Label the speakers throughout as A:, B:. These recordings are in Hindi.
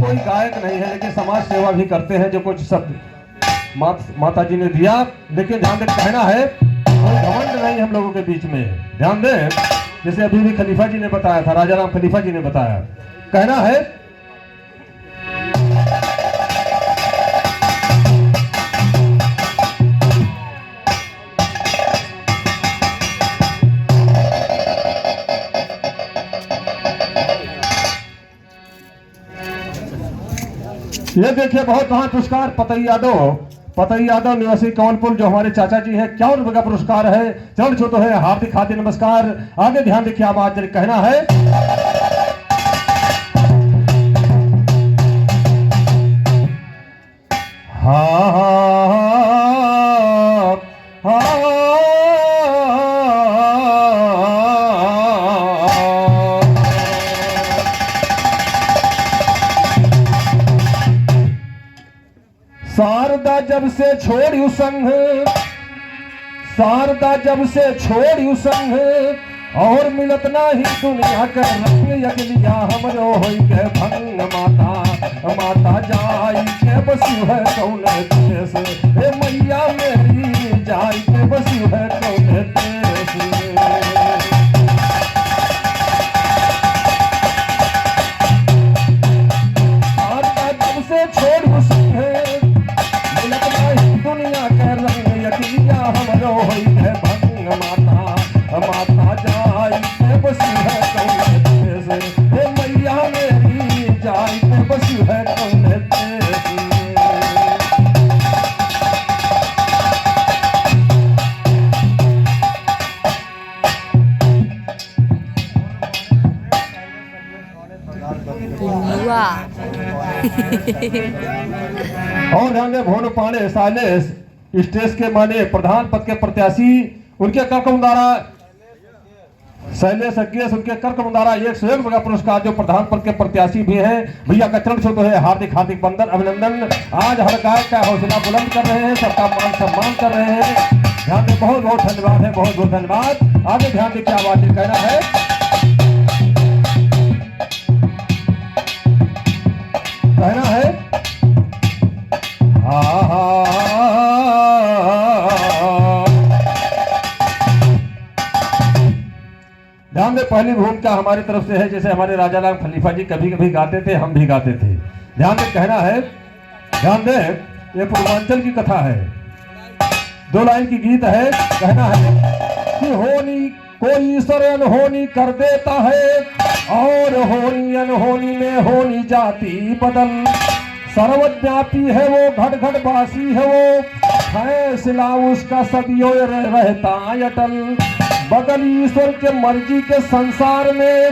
A: कोई गायक नहीं है, लेकिन समाज सेवा भी करते हैं। जो कुछ शब्द माता जी ने दिया, लेकिन ध्यान दे, कहना है कोई घमंड नहीं हम लोगों के बीच में। ध्यान दे, जैसे अभी भी खलीफा जी ने बताया था, राजा राम खलीफा जी ने बताया, कहना है ये देखिए बहुत महान पुरस्कार पतई यादव निवासी कौनपुर जो हमारे चाचा जी हैं, 51 रुपए का पुरस्कार है। चरण छूतो है, हार्दिक हार्दिक नमस्कार। आगे ध्यान देखिए, आप आज कहना है हाँ हाँ हाँ शारदा जब से छोड़ी संग, शारदा जब से छोड़ी संग, और मिलत नाही दुनिया के रंग। यगलिया हमरो होई के भंग, माता जाई के बसी है कौने देश, ए मैया मेरी जाई के बसी है कौने देश। शारदा जब से छोड़ी संग, दुनिया के रंग। यगलिया हमरो होई के भंग, माता जाई के बसी है कौने देश, हे मैया मेरी जाई के बसी है कौने देश। और ध्यान दें, भोन पांडे साइलेस स्टेज के माने प्रधान पद के प्रत्याशी, उनके कर्कमदारा शैलेश अज्ञेश, उनके कर्कमदारा 101 रुपए का पुरस्कार जो प्रधान पद के प्रत्याशी भी हैं। भैया का चरण छूतो है, हार्दिक हार्दिक वंदन अभिनंदन। आज हर गायक का हौसला बुलंद कर रहे हैं, सबका मान सम्मान कर रहे हैं। ध्यान दें, बहुत बहुत धन्यवाद है, बहुत बहुत धन्यवाद। आगे ध्यान दें, क्या बात कहना है ध्यान दे, पहली भूमिका हमारी तरफ से है। जैसे हमारे राजा राम खलीफा जी कभी कभी गाते थे, हम भी गाते थे। ध्यान दे, कहना है, ध्यान दे, ये पूर्वांचल की कथा है, 2 लाइन की गीत है। कहना है कि होनी कोई ईश्वर अनहोनी कर देता है, और होनी अनहोनी में होनी जाती बदल। सर्वव्यापी है वो, घट घट बासी है वो, फैसला उसका सदियों रहता अटल। बगल ईश्वर के मर्जी के संसार में,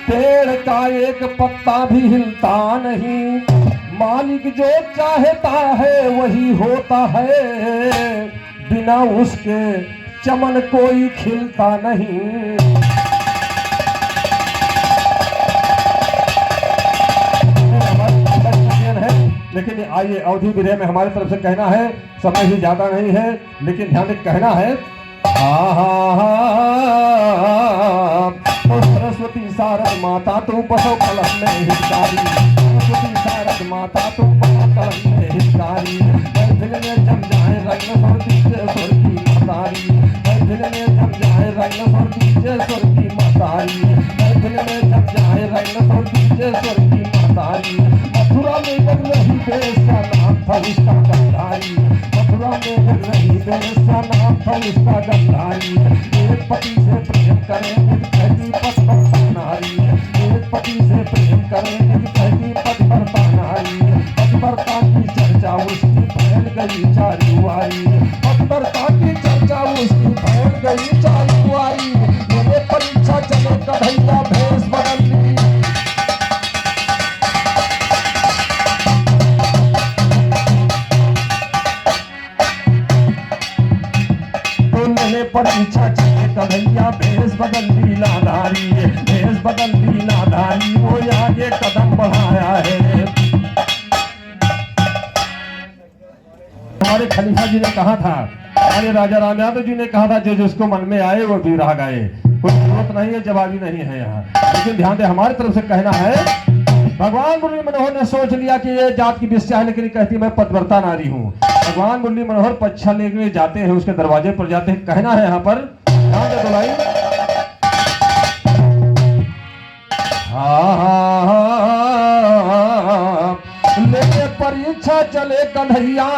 A: पेड़ का एक पत्ता भी हिलता नहीं। मालिक जो चाहता है वही होता है, बिना उसके चमन कोई खिलता नहीं। लेकिन आइए अवधि विधेय में हमारी तरफ से कहना है, समय ही ज्यादा नहीं है, लेकिन ध्यान देकर कहना है सरस्वती शारद माता तू बसो कलश में हितकारी। सरस्वती शारद माता तू बसो कलश में हितकारी। महफिल में जम जाए रंग स्वर दीजे स्वर की महतारी। महफिल में जम जाए रंग स्वर दीजे स्वर की महतारी। महफिल में जम जाए रंग स्वर दीजे स्वर की महतारी। मथुरा में बन रही बेस्या नाम था उसका गंधारी। मथुरा में बन रही बेस्या नाम था उसका गंधारी। एक पति से प्रेम करे कहती पद पर नारी। एक पति से प्रेम करे कहती पद पर नारी। पतिव्रता की चर्चा उसकी फैल गई चारुआरी। पतिव्रता की चर्चा उसकी फैल गई चारुआरी। मेरे परीक्षा चले कढ़ैया भेष बदल ली। परीक्षा चले कन्हैया भेष बदल लीलाधारी। भेष बदल लीलाधारी वो आगे कदम बढ़ाया है। हमारे खलीफा जी ने कहा था, हमारे राजा राम यादव जी ने कहा था, जो जिसको मन में आए वो भी रह गए। कोई जरूरत नहीं है, जवाबी नहीं है यहाँ। लेकिन ध्यान दे, हमारी तरफ से कहना है भगवान मुरली मनोहर ने सोच लिया कि ये जात की बेस्या है, लेकिन कहती मैं पतिव्रता नारी हूँ। भगवान मुरली मनोहर परीक्षा लेके जाते हैं, उसके दरवाजे पर जाते हैं। कहना है यहाँ पर, ध्यान दे दुलाई, लेके परीक्षा चले कन्हैया,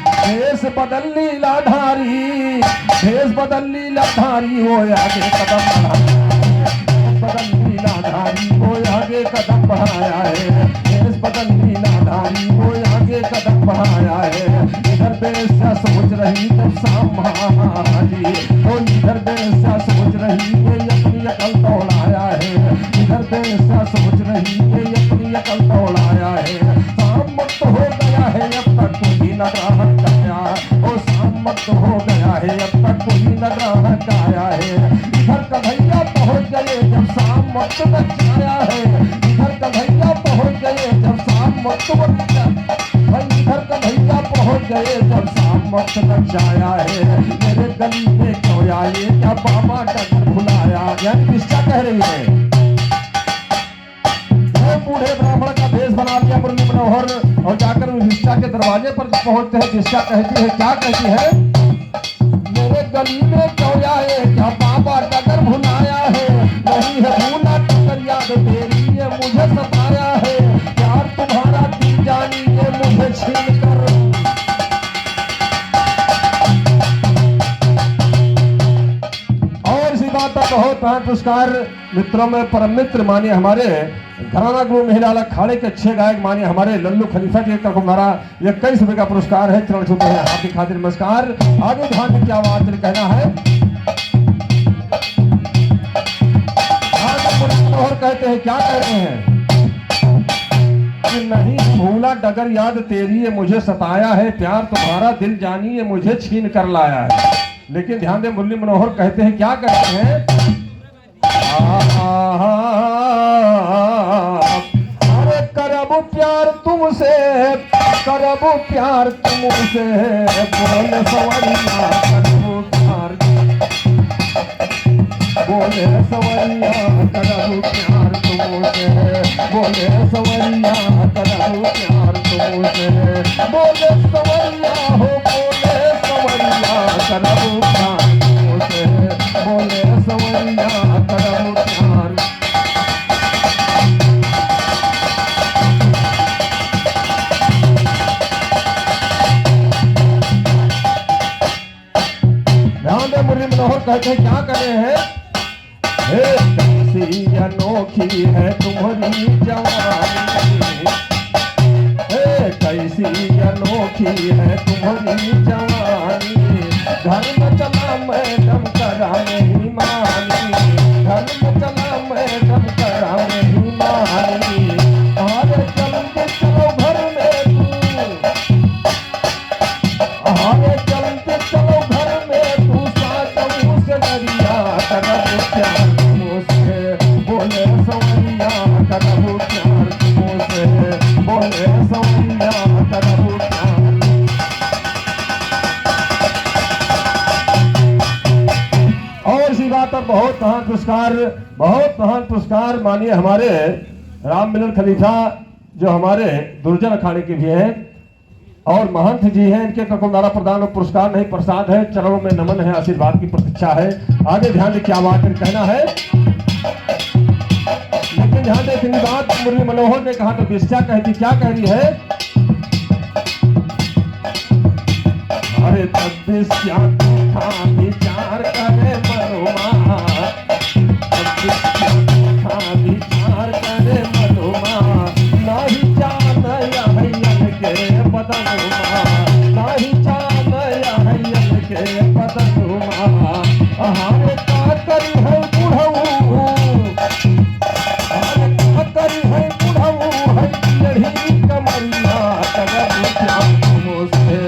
A: भेष बदल लीलाधारी, भेष बदल लीलाधारी, हो आगे कदम बदल लीलाधारी, हो आगे कदम बढ़ाया है। भेष बदल लीलाधारी, हो आगे कदम बढ़ाया है। इधर बेस्या सोच रही जब सामाजी, तो इधर बेस्या सोच रही ये अपनी अकल दौड़ाया है। इधर बेस्या सोच रही ये अपनी अकल दौड़ाया है। शाम वक्त हो गया है अब तक कोई न ग्राहक आया, ओ शाम वक्त हो गया है अब तक कोई न ग्राहक आया है। इधर कन्हैया पहुंच गए जब शाम वक्त तक आया है। इधर कन्हैया पहुंच गए जब शाम वक्त इधर कन्हैया पहुंच गए जब शाम वक्त तक आया है। मेरे गली में क्यों आए, क्या बाबा डगर भुलाया, यानी निश्चा कह रही है। बूढ़े ब्राह्मण का भेष बना लिया मुरली मनोहर, और जाकर विष्टा के दरवाजे पर पहुंचते हैं। विष्टा कहती है, क्या कहती है, मेरे गली में क्यों आए, क्या बाबा डगर भुलाया है। नहीं है भूला डगर याद तेरी, ये मुझे सताया है। प्यार तुम्हारा दी जानी, ये मुझे छीन कर। और इसी बात का बहुत पुरस्कार मित्रों में परम मित्र मानिए हमारे घराना गुरु महिला अखाड़े के अच्छे गायक मानिए हमारे लल्लू खलीफा जी का हमारा ये 21 रुपए का पुरस्कार है। चरण छूते हैं आपकी खातिर नमस्कार। आगे ध्यान में क्या आवाज कहना है, और कहते हैं, क्या कहते हैं कि नहीं भूला डगर याद तेरी, ये मुझे सताया है। प्यार तुम्हारा दिल जानी, ये मुझे छीन कर लाया है। लेकिन ध्यान दे मुरली मनोहर कहते हैं, क्या कहते हैं, अरे करब प्यार तुमसे, करब प्यार तुमसे, बोले सवरिया करब प्यार, बोले सवरिया करब प्यार तुमसे, बोले सवरिया करब प्यार तुमसे, बोले सवरिया हो, बोले सवरिया करब प्यार तुमसे, बोले सवरिया करब प्यार। ध्यान दे मुरली मनोहर कहते हैं, क्या कर रहे हैं, कैसी अनोखी है तुम्हारी जवानी, कैसी अनोखी है तुम्हारी जवानी। घर में चला मैडम करा नहीं मानी, घर में चला मैडम करा नहीं मानी। अरे चलते चलो घर में तू, अरे चलते चलो घर में तू, साचू से डरिया करब प्यार तुमसे, बोले सवरिया करब प्यार तुमसे, बोले सवरिया करब प्यार। और इसी बात पर बहुत महान पुरस्कार, बहुत महान पुरस्कार मानिए हमारे राम मिलन खलीफा जो हमारे दुर्जन अखाड़े के भी हैं और महंत जी हैं। इनके ककुंदारा प्रदान और पुरस्कार नहीं प्रसाद है, चरणों में नमन है, आशीर्वाद की प्रतीक्षा है। आगे ध्यान दें क्या बात कहना है, लेकिन ध्यान दें इतनी बात मुरली मनोहर ने कहा तो बेस्या कहती, क्या कह रही है, अरे तब बेस्या था विचार करे मनुमा, विचार करे मनुमा, नहीं जान यहयन के बदनुमा, नहीं जान यहयन के बदनुमा। अहारे का करी है बुढ़ऊ, अहारे का करी है बुढ़ऊ, है यही कमरिया करब प्यार तुमसे,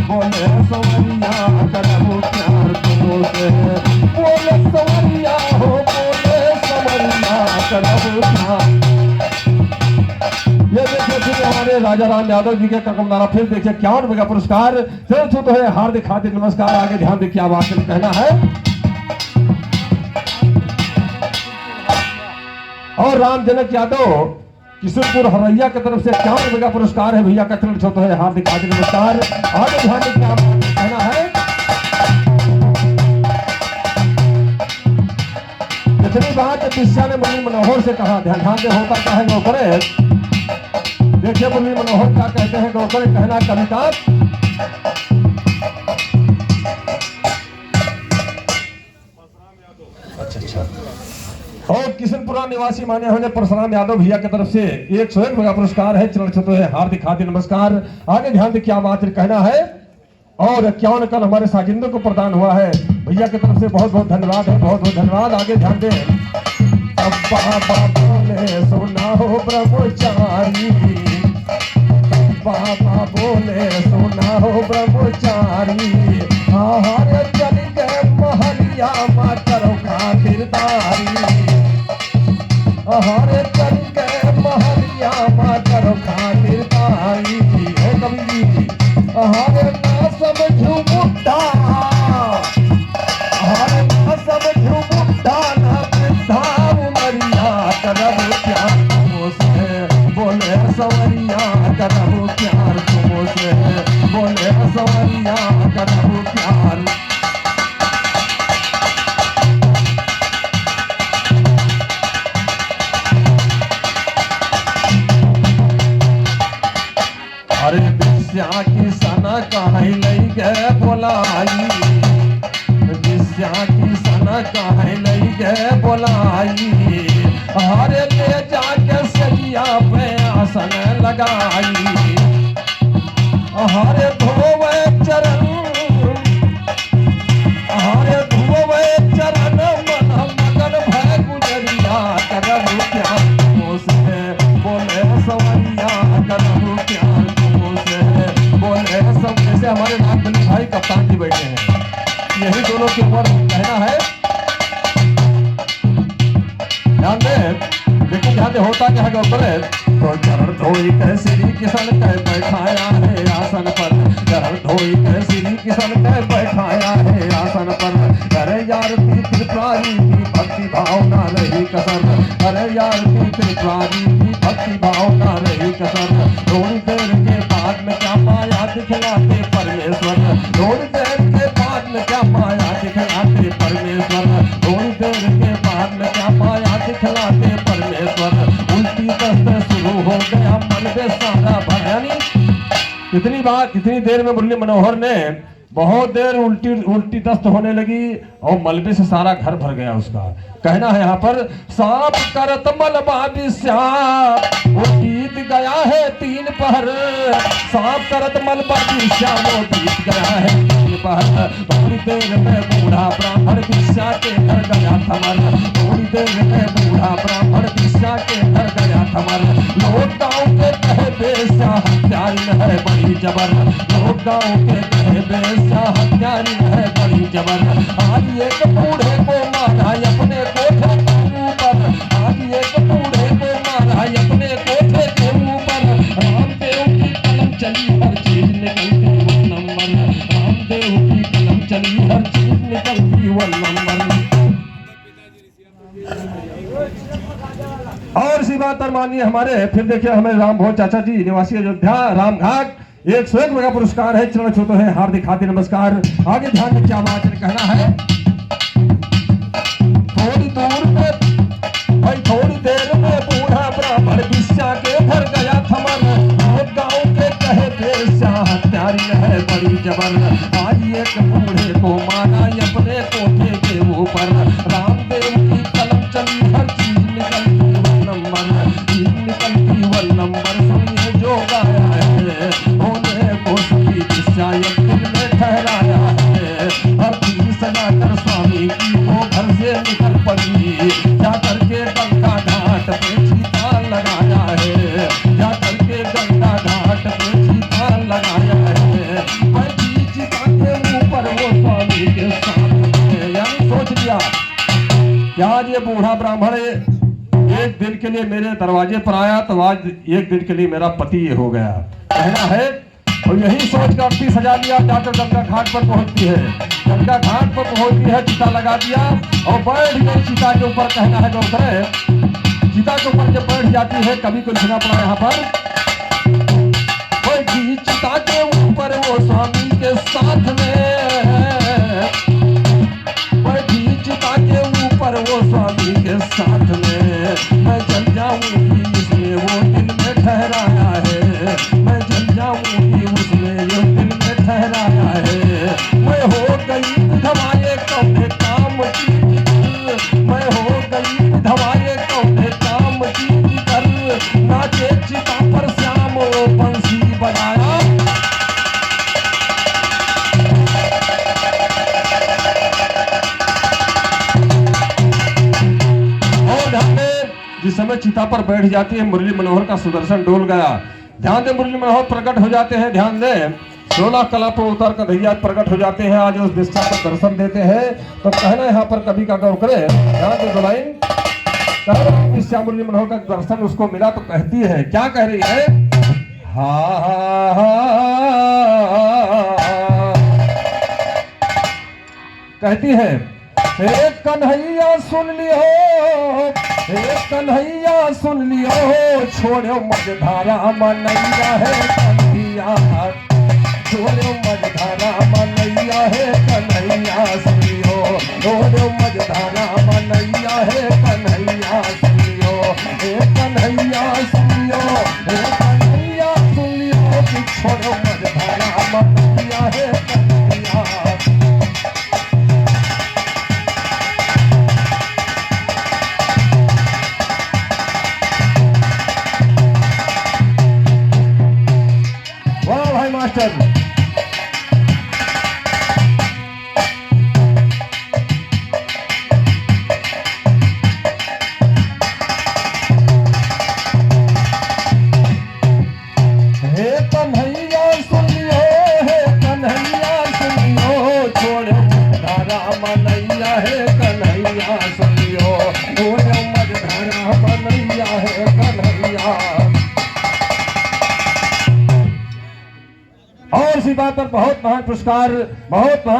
A: बोले सवरिया करब प्यार तुमसे, बोले सवरिया हो, बोले सवरिया करब प्यार। ये देखिए फिर हमारे राजा राम यादव जी के ककमदारा, फिर देखिए 51 रुपए का पुरस्कार। चलो तो है हार्दिक हार्दिक नमस्कार। आगे ध्यान दें क्या बात कहना है, और राम जनक यादव किशनपुर हरैया की तरफ से 51 रुपये का पुरस्कार है भैया का चरण छूते हैं हार्दिक हार्दिक नमस्कार। आगे ध्यान दें क्या कहना है। जितनी बात दिशा ने मुरली मनोहर से कहा, ध्यान दे होता क्या है गौकरे। देखिए मुरली मनोहर क्या कहते हैं गौकरे, कहना कविता। अच्छा और किशनपुरा निवासी माने होने परशुराम यादव भैया की तरफ से 101 रुपये का पुरस्कार है चरण छूते हैं हार्दिक हार्दिक नमस्कार। आगे ध्यान दे क्या बात कहना है। और 51 कल हमारे साजिंदों को प्रदान हुआ है भैया की तरफ से बहुत बहुत धन्यवाद है, बहुत बहुत धन्यवाद। आगे ध्यान दें। बाबा बोले सुना हो ब्रह्मचारी, बाबा बोले सुना हो ब्रह्मचारी, हमारे चल के महलिया मा करो खातिरदारी, हमारे चल के महलिया मा करो खातिरदारी। कवि हमारे ना समझू बुढ़ा, हमारे ना समझू बुढ़ा ना वृद्धा उमरिया, करब प्यार तुमसे बोले सवरिया, करब प्यार तुमसे बोले सवरिया, करब प्यार। अरे विद्या की सना काहे लई गए बोलाई, विद्या की सना काहे लई गए बोलाई, हरे ले जाके सजिया पे आसन लगाई, हरे धोवे चरण, हरे धोवे चरण मन मगन भय गुजरिया, करब प्यार तुमसे बोले सवरिया, करब प्यार बोले सब। जैसे हमारे नागबली भाई कप्तान जी बैठे हैं, यही दोनों के ऊपर कहना है। ध्यान दे, लेकिन ध्यान दे होता क्या है गौतम। तो चरण धोई के श्री किशन कह बैठाया है आसन पर, चरण धोई के श्री किशन कह बैठाया है आसन पर, अरे यार त्रिपुरारी की भक्ति भावना रही कसर, अरे यार त्रिपुरारी की भक्ति भावना रही कसर। थोड़ी देर के बाद में क्या माया दिखलाते परमेश्वर, थोड़ी देर के बाद में क्या माया दिखलाते परमेश्वर, थोड़ी देर के बाद में क्या माया दिखलाते परमेश्वर। उल्टी दस्त शुरू हो गया मन में सारा भयानी। कितनी देर में मुरली मनोहर ने बहुत देर उल्टी दस्त होने लगी और मलबे से सारा घर भर गया उसका। कहना है यहाँ पर साफ करत मलबा वो बीत गया है 3 पहर, साफ करत मलबा वो बीत गया है 3 पहर। थोड़ी देर में बूढ़ा ब्राह्मण विश्या के घर गया थमर, थोड़ी देर में बूढ़ा ब्राह्मण विश्या के घर गया थमर। लोग गाँव के कहे बेस्या हत्यारी है बड़ी जबर, लोग गाँव के कहे बेस्या हत्यारी है बड़ी जबर। आज एक बूढ़े को मारा अपने कोठे के ऊपर, आज एक बूढ़े को मारा अपने कोठे के ऊपर। रामदेव की कलम चली हर चीज निकलती वो नंबर, रामदेव की कलम चली हर चीज निकलती वो नंबर। और इसी बात पर मानिए हमारे फिर देखिए हमें राम भोज चाचा जी निवासी अयोध्या रामघाट 101 रुपये का पुरस्कार है चरण छूते हैं हार्दिक हार्दिक नमस्कार। आगे ध्यान में क्या बात कहना है। थोड़ी दूर पे भाई थोड़ी देर में बूढ़ा ब्राह्मण विश्या के घर गया थमर, गाँव के कहे बेस्या हत्यारी है बड़ी जबर। आज एक बूढ़े को मारा अपने कोठे के ऊपर, रामदेव की कलम चली हर चीज निकलती वो नंबर, चीज निकलती वो नंबर। सुनिए जो गाया है होने को सभी विश्या एक दिन में ठहराया है। हर सजाकर स्वामी की वो घर से निकल पड़ी, जाकर के गंगा घाट पे चीता लगाया है, जाकर के गंगा घाट पे चीता लगाया है। बैठी चीता के ऊपर वो स्वामी के सामने, यानी सोच लिया कि आज ये बूढ़ा ब्राह्मण एक दिन के लिए मेरे दरवाजे पर आया तो आज एक दिन के लिए मेरा पति ये हो गया। कहना है और यही सोच कर 30,000 लिया, जाकर गंगा घाट पर पहुंचती है, गंगा घाट पर पहुंचती है, चिता लगा दिया और बैठ गई चिता के ऊपर। कहना है गौतम चिता के ऊपर जब बैठ जाती है, कभी को लिखना पड़ा यहाँ पर, बैठी चिता के ऊपर वो स्वामी के साथ में, बैठी चिता के ऊपर वो स्वामी के साथ में, मैं जल जाऊंगी इसमें वो दिल में ठहराया है, मैं जल जाऊंगी उसमें जो दिल में ठहराया है। मैं हो गई विधवाए कौने काम की फिक्र, मैं हो गई विधवाए कौने काम की फिक्र, नाचे चिता पर श्याम वो बंसी बजाया। और हमने जिस समय चिता पर बैठ जाती है, मुरली मनोहर का सुदर्शन डोल गया। ध्यान दे, मुरली मनोहर प्रकट हो जाते हैं, ध्यान दे, 16 कला पर उतर कर भैया प्रकट हो जाते हैं, आज उस दिशा पर दर्शन देते हैं। तो कहना यहाँ पर कवि का गौर करे, ध्यान दे, दो लाइन दिशा मुरली मनोहर का दर्शन उसको मिला तो कहती है, क्या कह रही है, कहती है, हे कन्हैया सुन लियो, हे कन्हैया सुन लियो, छोड़ो मझधारा मनैया है कन्हैया, छोड़ो मझधारा मनैया है कन्हैया सुन लियो, छोड़ो मझधारा मनैया है कन्हैया सुन लियो, हे कन्हैया सुन लियो, हे कन्हैया सुन लियो, कि छोड़ो मझधारा मनैया है कन्हैया। वाह भाई मास्टर, हे कन्हैया सुन लियो, हे कन्हैया सुन लियो, छोड़ो मझधारा मनैया है कन्हैया सुन लियो, छोड़ो मझधारा मनैया है कन्हैया। और इसी बात पर बहुत महान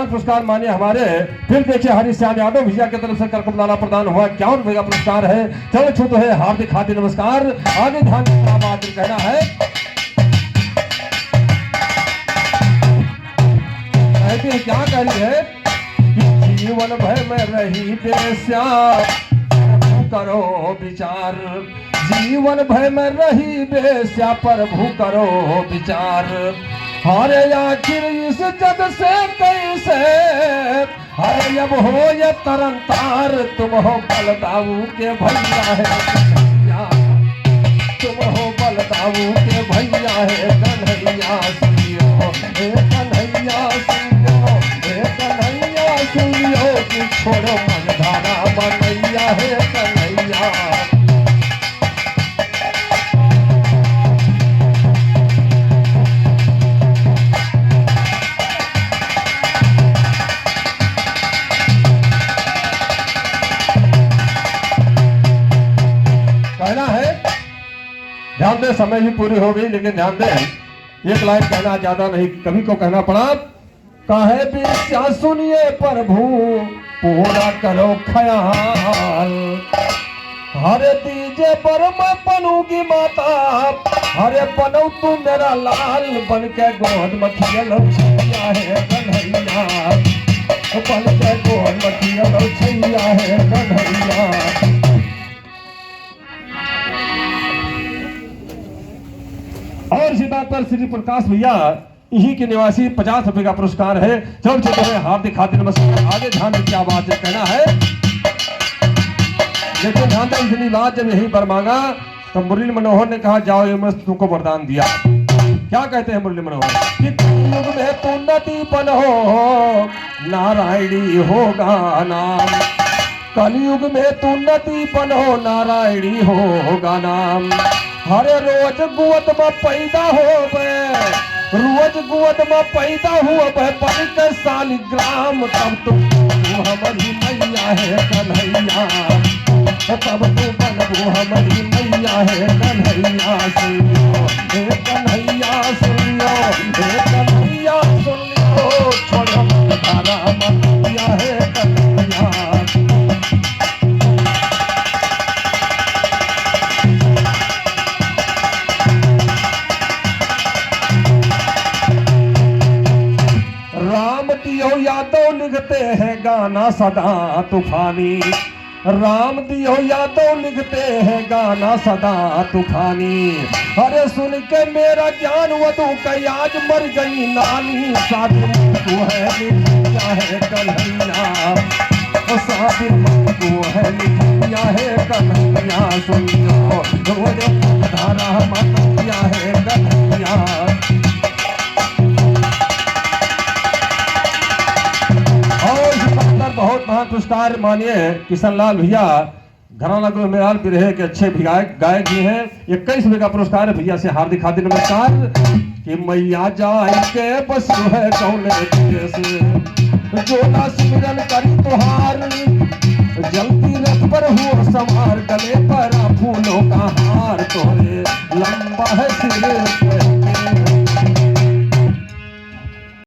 A: पुरस्कार माने हमारे, फिर देखिए हरिश्याम यादव भैया की तरफ से करकमदाना प्रदान हुआ, 51 रुपए का पुरस्कार है। चलो छूत है हार्दिक हार्दिक नमस्कार। आगे ध्यान कहना है, कहते क्या कह रही है, कि जीवन भर में रही बेस्या करो विचार, जीवन भर में रही बेस्या प्रभु करो विचार, हरे आखिर इस जग से कैसे, हरे अब हो ये तरन तार, तुम हो बलदाऊ के भैया है कन्हैया, तुम हो बलदाऊ के भैया है कन्हैया सुनियो, हे कन्हैया सुनियो, हे कन्हैया सुनियो, कि छोड़ो मझधारा मनैया है कन्हैया। कहना है, ध्यान दे, समय ही पूरी हो गई, लेकिन ध्यान दे, एक लाइन कहना, ज्यादा नहीं, कवि को कहना पड़ा, कहे बेस्या सुनिए प्रभु पूरा करो ख्याल, हरे दीजे पर मैं बनूंगी माता, हरे बनो तू मेरा लाल, बन के गोद मखियल छैया है कन्हैया, बन के गोद मखियल छैया है कन्हैया। और इसी बात पर श्री प्रकाश भैया यही के निवासी 50 रुपए का पुरस्कार है। चल चुके हैं हार्दिक हार्दिक नमस्कार। आगे ध्यान में क्या बात है कहना है, लेकिन ध्यान दें, इतनी बात जब यही पर मांगा तो मुरली मनोहर ने कहा, जाओ ये मैं तुमको वरदान दिया। क्या कहते हैं मुरली मनोहर, कि कलयुग में तू नदी बनो नारायणी होगा नाम, कलयुग में तू नदी बनो नारायणी होगा नाम, हरे रोज गुवत में पैदा हो, रोज गुवत में पैदा हुआ बन के सालिग्राम, तब तुम हमारी मैया है कन्हैया, तब तू बनबू हमारी मैया है कन्हैया सुनियो, हे कन्हैया सुनियो, हे कन्हैया सुनियो, छोड़ो मझधारा मनैया है कन्हैया। यादव लिखते हैं गाना सदा तूफानी, राम दियो यादव लिखते हैं गाना सदा तूफानी। अरे सुन के मेरा जान वधू कई आज मर गई नानी, साबिर तू है लिखिया है कन्हैया, साबिर तू है लिखिया है कन्हैया, सुनियो ढोले धारा मतिया है कन्हैया। बहुत महान पुरस्कार मानिए किशनलाल भैया, घराना गुल मेराल बिरहे के अच्छे गायक भी हैं। 21वें का पुरस्कार है भैया से हार्दिक हार्दिक नमस्कार। कि मैया जाए के बस है कौने से, जोला सिमरन करी तुहार, जलती रथ पर हो सवार, गले पर फूलों का हार, तोरे लंबा है सिर